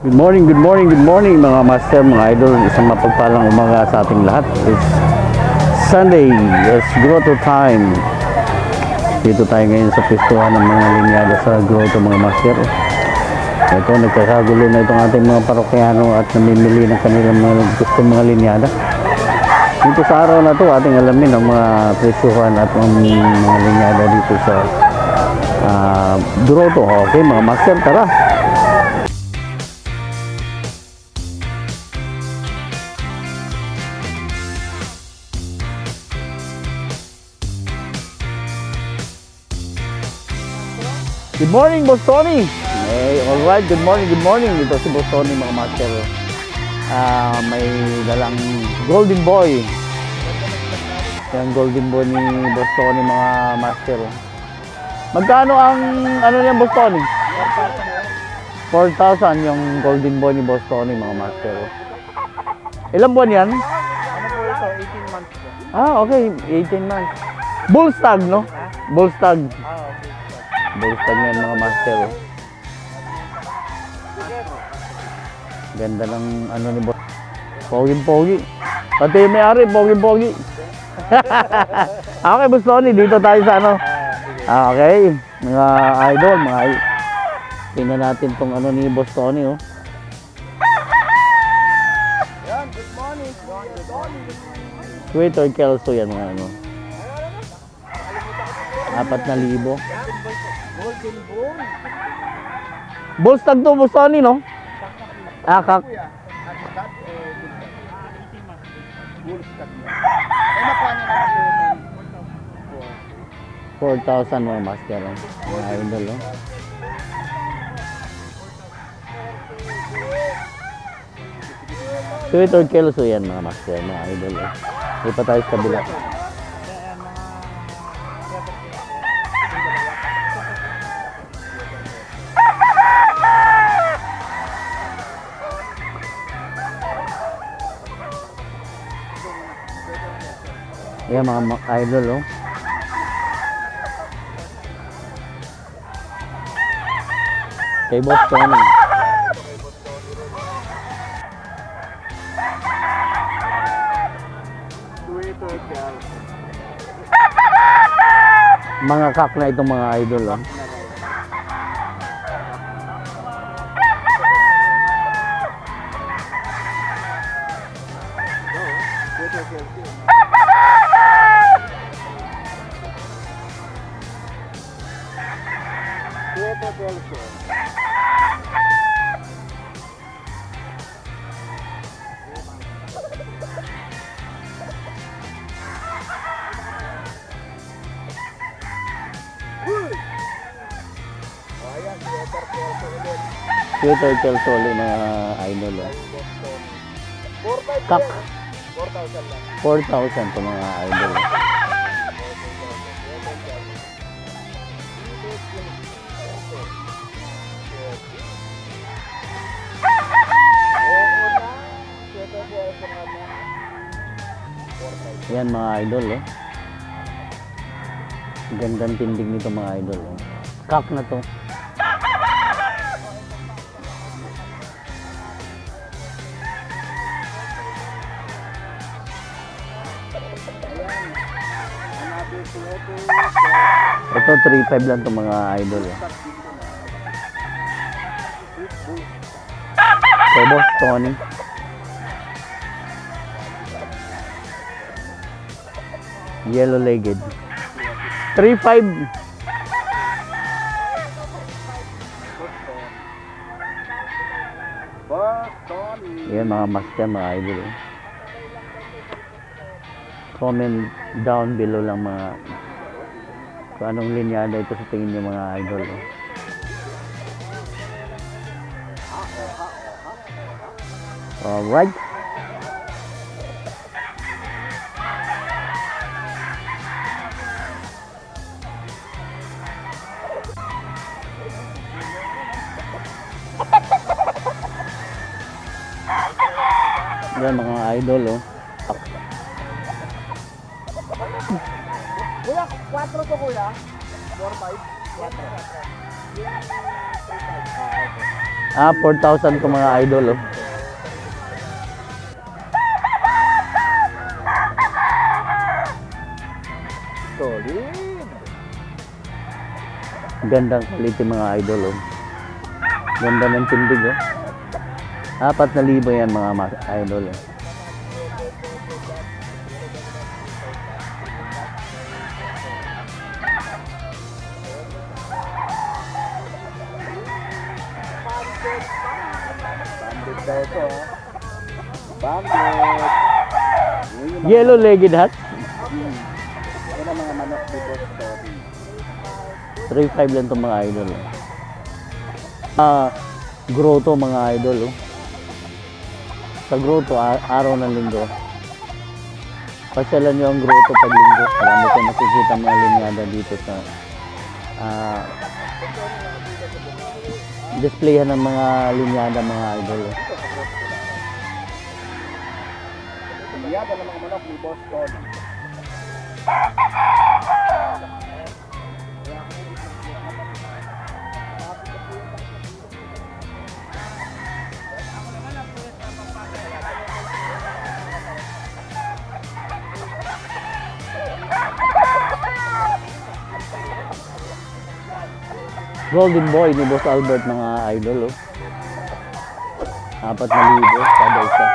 Good morning mga master, mga idol. Isang mapagpalang umaga sa ating lahat. It's Sunday, it's grotto time. Dito tayo ngayon sa pistuhan ng mga linyada sa grotto mga master. Ito, nagkakagulo na itong ating mga parokyano at namimili ng kanilang mga gustong mga linyada. Dito sa araw na ito, ating alamin ang mga presyuhan at ang mga linyada dito sa grotto. Okay mga master, tara! Good morning, Boss Tony! Alright, good morning. Ito si Boss Tony, mga master. May dalang golden boy. Yung golden boy ni Boss Tony, mga master. Magkano ang ano niya, Boss Tony? 4,000 yung golden boy ni Boss Tony, mga master. Ilang buwan yan? Ano po ito? 18 months po. Okay, 18 months. Bull stag, no? Bull stag. Okay. Bullstag na yan mga master. Ganda ng ano ni boss. Pogi-pogi. Pati yung may-ari, pogi-pogi. Okay, Boss Tony, dito tayo sa ano. Okay, mga idol, tingnan natin tong ano ni Boss Tony, oh. Yan, good morning. Twitter Kelso yan mga ano. 4,000. Golden Bull. Bullstag to, Boss Tony, no? Kak. Bull stock niya. Nakuha niya naman 4,000 mga master, oh. Mga idol, oh. Twitter Kelso yan mga master, mga idol, oh. Hindi pa tayo sa kabila. Ayan mga idol, oh. Kay Boss Tony. Twitter girl. Mga kak na itong mga idol, oh. Twitter girl. Twitter girl. Ayan, Twitter girl ulit. Twitter Kelso ulit mga idol, oh. 4,500. Kak. 4,000 lang. 4,000 to mga idol, oh. Yan mga idol, oh. Gandang tindig nito mga idol, oh. Kak na to. Ito 3,500 lang to mga idol, oh. Kay Boss Tony. Yellow legged. 3,500. Yan mga master, mga idol, oh. Comment down below lang mga kung anong linyada ito sa tingin nyo mga idol, oh. Alright. Yan mga idol, oh. Kuya, 4 to kuya. 4, 5. 4. 4. 4,000 to mga idol, oh. Solid. Gandang quality mga idol, oh. Ganda ng tindig, oh. 4,000 yan mga idol, oh. Bandit daw ito, ha? Bandit. Yellow-legged hat. Yan ang mga manok dito sa Tony. 3,500 lang itong mga idol, oh. Grotto mga idol, oh. Sa grotto, araw ng linggo. Pasyalan nyo ang grotto pag linggo. Marami kayo makikita mga linyada dito sa displayan ng mga linyada mga idol, oh. Iyada ng mga manok ni Boss Tony. Golden Boy ni Boss Albert mga idol, oh. 4,000 kada isa.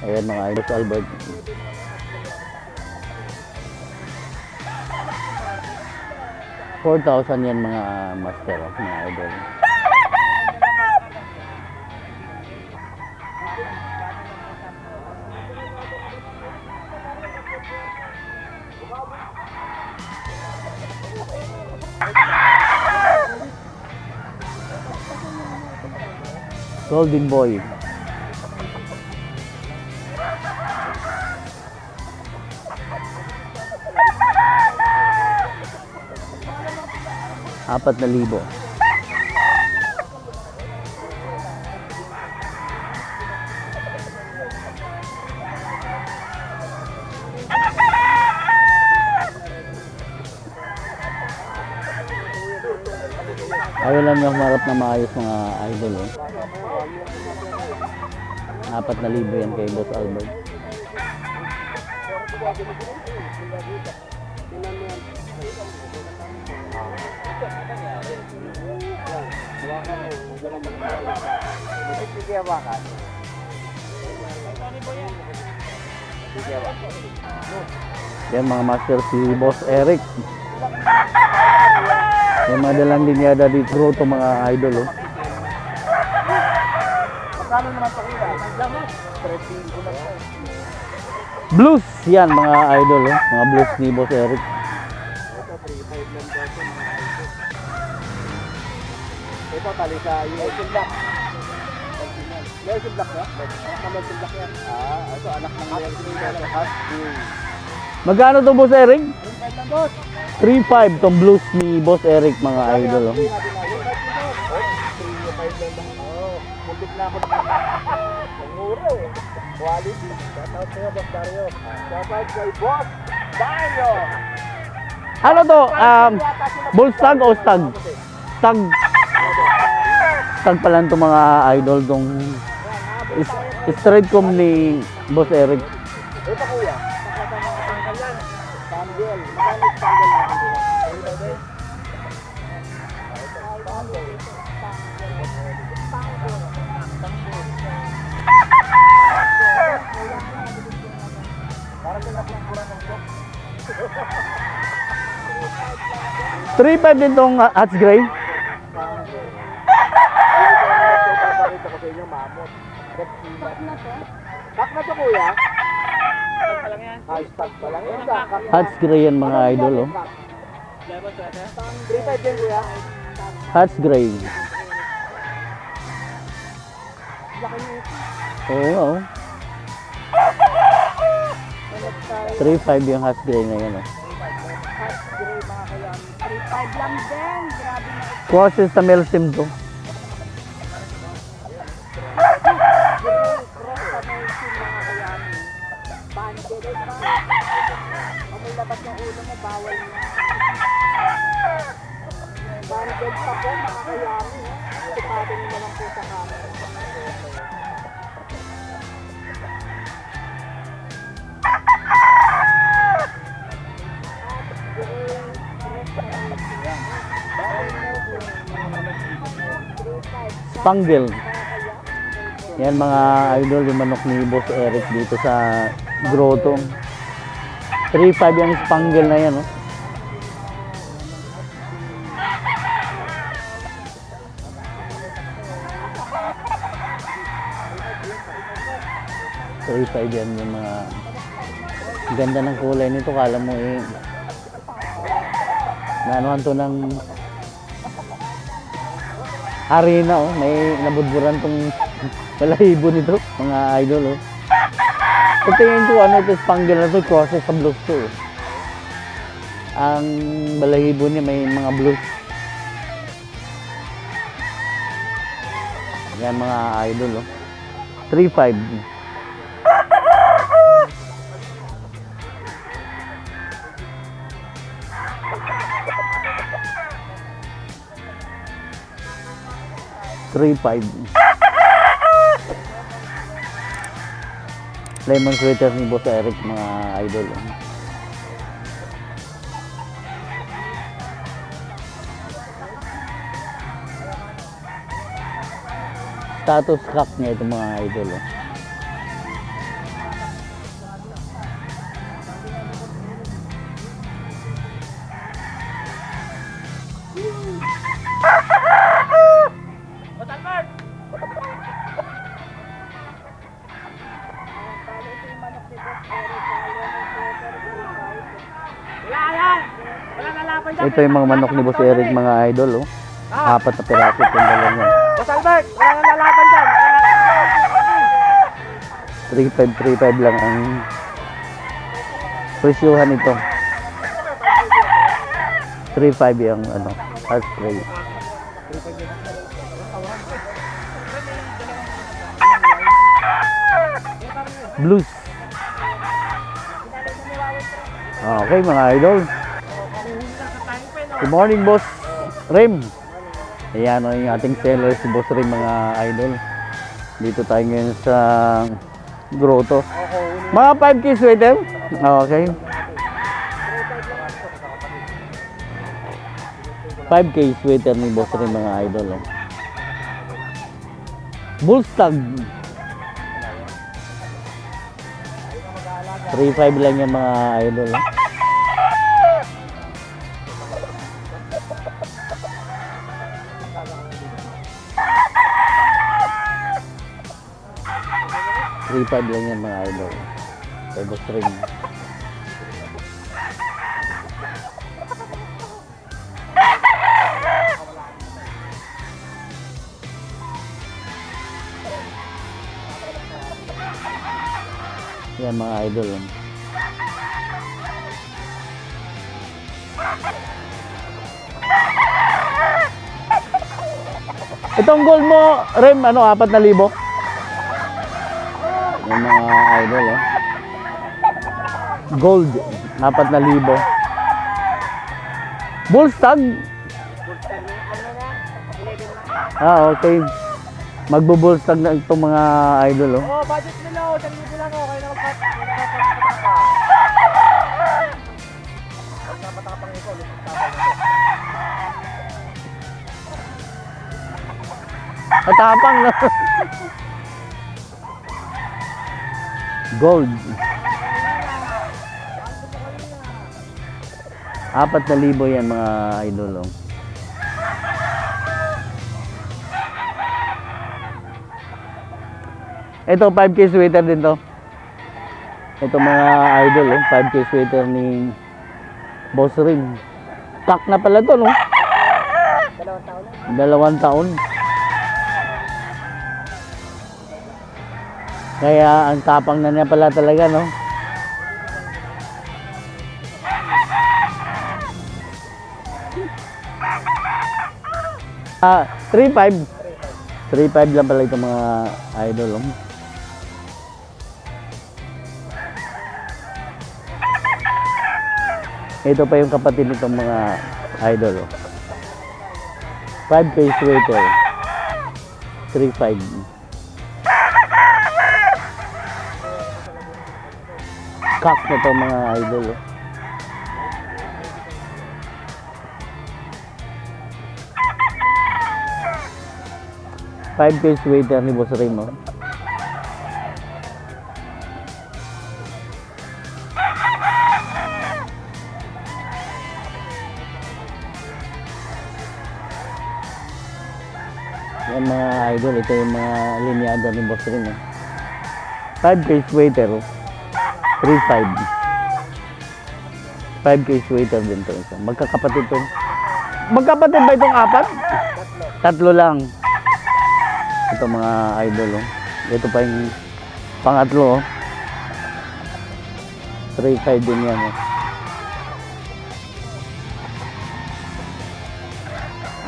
Ayan mga idol, Boss Albert. $4,000 yan mga master, oh, mga idol. Golden Boy. Apat na libo. Ayaw lang yung humarap na maayos mga idol, eh. 4,000 yan kay Boss Albert. Sige, hawakan. Yan mga master, si Boss Eric. Yung mga dalang linyada dito, grotto mga idol, oh. Magkano naman ito kuya? 13 ko lang ito. Blues yan mga idol, oh. Mga blues ni Boss Eric. Ito, 3.5 lang daw ito mga idol. Ito, talika yung Legend Black. Legend Black ya? Anak ng Legend Black yan. Ito, anak ng Legend Black. Husky. Magkano to Boss Eric? 3.5 lang boss. 3,500 tong blues ni Boss Eric mga idol, oh. 3.5 lang lang. Muntik na ako naman. Ang mura eh. Quality. Shoutout sa'yo, Boss Dario. Shoutout kay Boss Dario. Ano to? Bull stag o stag? Stag. Stag pala to mga idol tong straight com ni Boss Eric. Ito kuya. Nakata mga tanggal yan. Tanggal. Magkano yung tanggal natin? Ito din. Parang din natin pura ng box. 3,500 din tong Hats Gray. Ito ko sa inyo, mamot. Kak na to kuya? Stag pa lang yan. Stag pa lang yan. Hats Gray yan mga idol, oh. 3.5 din kuya. Hats Gray. Oo, oh. 3,500 yung Hats Gray na yan, oh. 3.5 lang din. Grabe na. Crosses sa Melsim to. Cross sa Melsin mga kayami. Banded pa. Kung may labas ng ulo mo, bawal na. Banded pa po mga kayami. Sipatin mo lang po sa camera. Spangle. Yan mga idol, yung manok ni Boss Eric dito sa grotto. 3.5 yung spangle na yan, oh. $3.5 yan yung mga ganda ng kulay nito. Kala mo eh naanuhan to ng arena, oh. May nabudburan tong balahibo nito mga idol, oh. Sa tingin ko ano ito, spangle na to, crosses sa blues to, oh. Ang balahibo niya may mga blues. Yan mga idol, oh. 3.5. Lemon sweater ni Boss Eric mga idol, oh. Status cock niya ito mga idol, oh. Ito yung mga manok ni Boss Eric mga idol, oh. 4 na piraso itong dalawa. Boss Albert, wala nang lalaban dyan. 3.5 lang ang presyuhan nito. 3.5 yung ano, heart spray. Blues. Okay mga idol. Good morning, Boss Rem. Ayan o yung ating seller si Boss Rem mga idol. Dito tayo ngayon sa grotto. Mga 5K sweater. Okay. 5K sweater ni Boss Rem mga idol, oh. Bullstag. 3.5 lang yung mga idol, oh. $3.5 lang yan mga idol. Kay Boss Rem. Yan mga idol. Itong gold mo, Rem, ano, 4,000? Yung mga idol, oh. Gold, 4,000. Bullstag. Okay. Magbo-bullstag na itong mga idol, oh. Oh, budget nila, 1,000 lang, okay na magpapatapang ito. Matapang na. Gold. 4,000 yan mga idol, oh. Ito 5K sweater din to. Ito mga idol, oh. 5K sweater ni Boss Rem. Pack na pala to, no? 2 taon. Kaya ang tapang na niya pala talaga, no? Ah, 3.5. 3.5 lang pala itong mga idol, oh. Ito pa yung kapatid nitong mga idol, oh. 5 face waiter. 3.5. Kak na to mga idol. Oh. Five face waiter ni Boss Ray mo. Yan mga idol, ito yung mga linyada ni Boss Ray mo. Five face waiter. 3.5. 5 case waiter din to isa. Magkakapatid to. Magkapatid ba itong apat? Tatlo lang. Ito mga idol. Oh. Ito pa yung pangatlo. Oh. 3.5 din yan. Oh.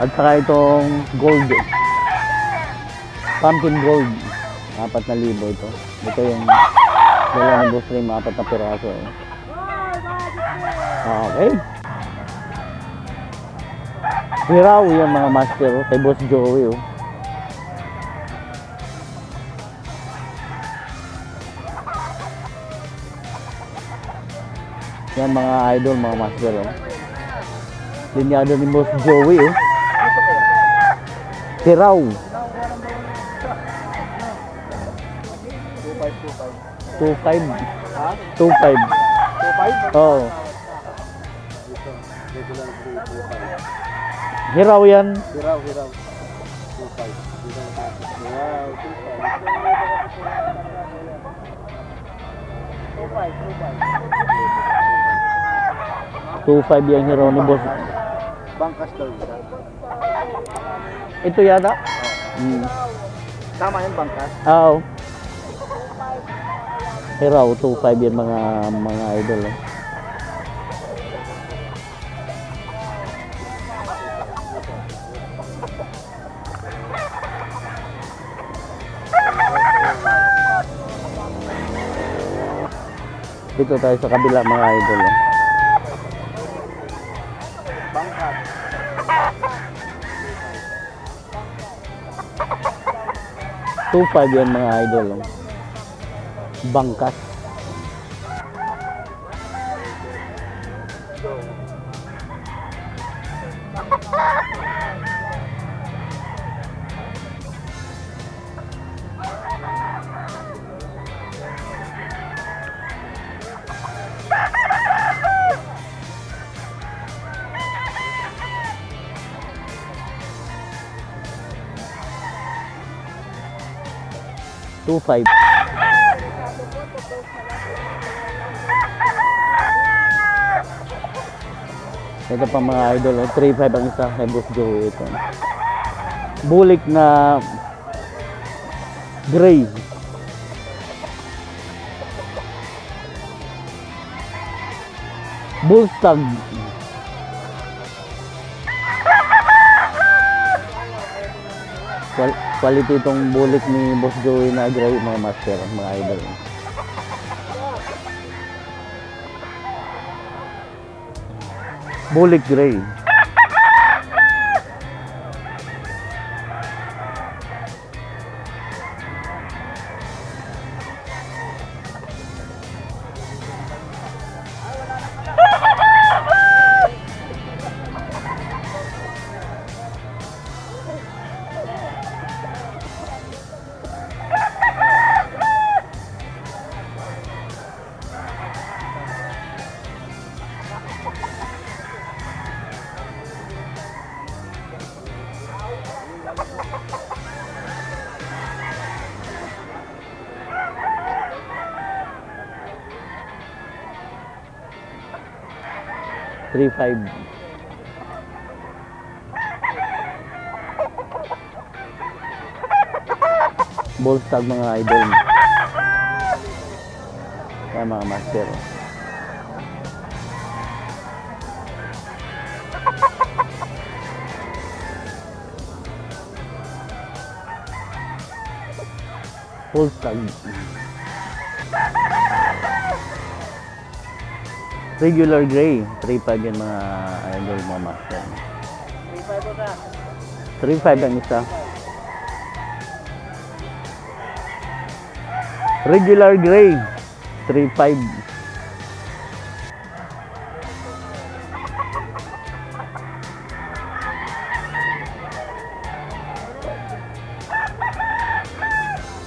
At saka itong gold. Pumpkin gold. 4,000 ito. Ito yung dala ni Boss Ray, 4 na piraso. Eh. Okay. Hiraw yung mga master oh, kay Boss Joey. Oh. Yan mga idol, mga master. Oh. Linyado ni Boss Joey. Oh. Hiraw. 2.5. Ha? 2.5. 2.5? Oo. Ito, regular 3.5. Hiraw yan. Hiraw. 2.5. Wow, 2.5. 2.5 yung hiraw ni Boss. Bangkas daw isa. Ito yata? Tama yung bangkas? Oo. Hiraw, 2.5 yan mga idol. Eh. Dito tayo sa kabila mga idol. Eh. Bangkas. $2.5 yan mga idol. Eh. Bangkas. $2.5. Ito pa mga idol, 3.5 ang isa kay Boss Joey ito. Bulik na gray. Bullstag. Quality itong bulik ni Boss Joey na gray mga master, mga idol. Bulik gray. $3.5. Bullstag mga idol. Kaya mga master. Bullstag. Regular gray, 3.5 yan mga idol, mga master. 3.5 na. 3.5 ang isa. Regular gray, 3.5.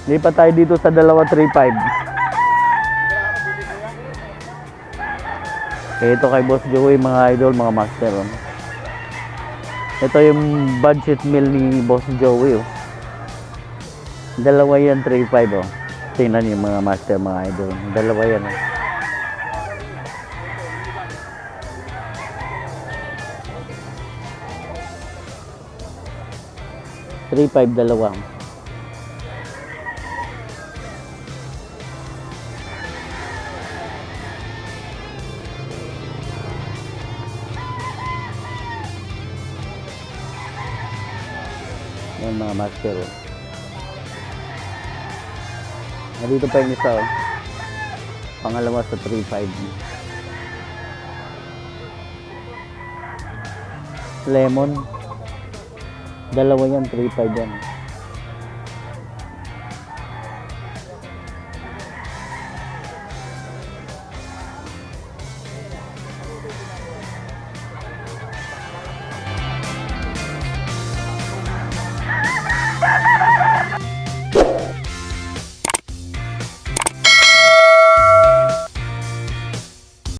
Lipat tayo dito sa dalawa 3.5. Ito kay Boss Joey, mga idol, mga master. Oh. Ito yung budget meal ni Boss Joey. Oh. Dalawa yan 3.5. Oh. Tingnan yung mga master, mga idol. Dalawa yan. Oh. $3.5 dalawa. Yan mga master. Oh. Nandito pa yung isa. Oh. Pangalawa sa 3.5. Lemon. Dalawa yan, 3.5 yan.